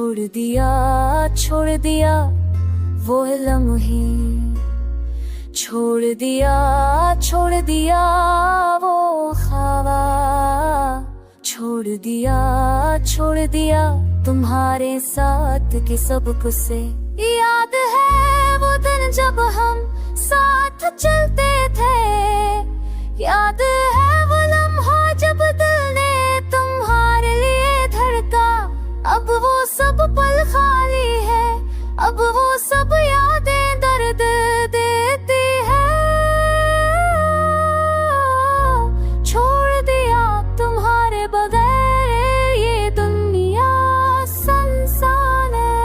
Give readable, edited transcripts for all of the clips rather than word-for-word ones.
छोड़ दिया वो लम्हे, छोड़ दिया वो ख्वाब, छोड़ दिया तुम्हारे साथ के सब कुछ। याद है वो दिन जब हम साथ चलते थे, याद है वो लम्हा जब दिल ने तुम्हारे लिए धड़का। अब वो सब पल खाली है, अब वो सब यादें दर्द देती है। छोड़ दिया तुम्हारे बगैर ये दुनिया सुनसान है।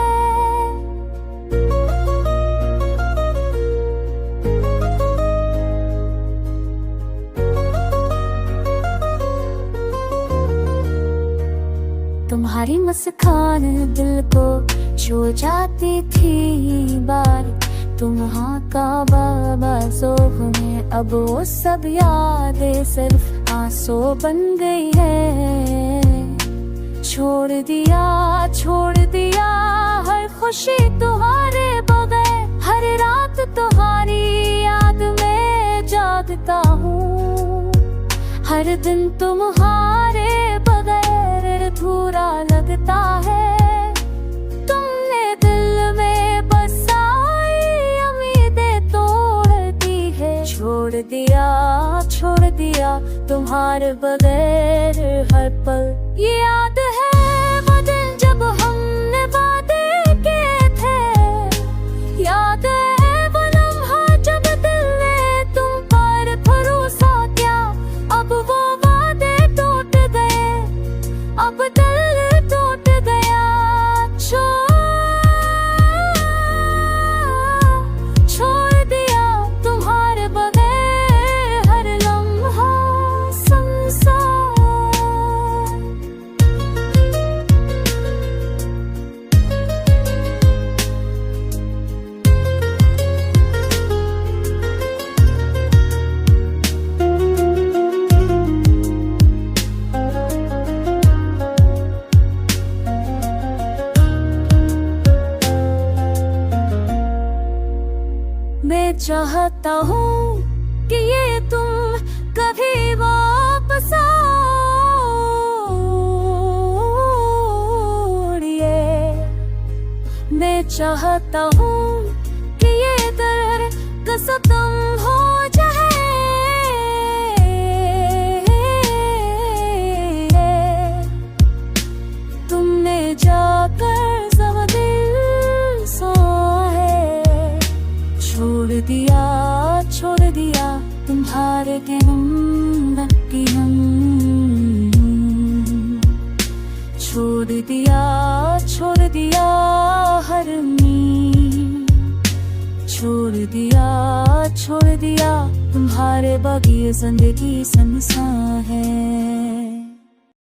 तुम्हारी मुस्कान दिल को छू जाती थी बार, तुम्हारा बाज़ों में अब वो सब यादें सिर्फ आंसू बन गई है। छोड़ दिया हर खुशी तुम्हारे बगैर, हर रात तुम्हारी याद में जागता हूँ। हर दिन तुम्हारे बगैर अधूरा लगता है। तुमने दिल में बसाई उम्मीदें तोड़ दी है। छोड़ दिया तुम्हारे बगैर हर पल। ये याद है वो दिन जब हमने वादे किए थे, याद है वो लम्हा जब दिल ने तुम पर भरोसा किया। अब वो वादे टूट गए, अब दिल टूट गया। छोड़ दिया तुम्हारे बगैर हर लम्हा संसार। मैं चाहता हूँ कि ये तुम कभी वापस आओ। मैं चाहता हूँ कि ये दर्द खत्म हो जाए। तुमने जाकर सब दिल सोया है। छोड़ दिया तुम्हारे के हम की हम। छोड़ दिया हर नींद। छोड़ दिया तुम्हारे बगैर जिंदगी सुनसान है।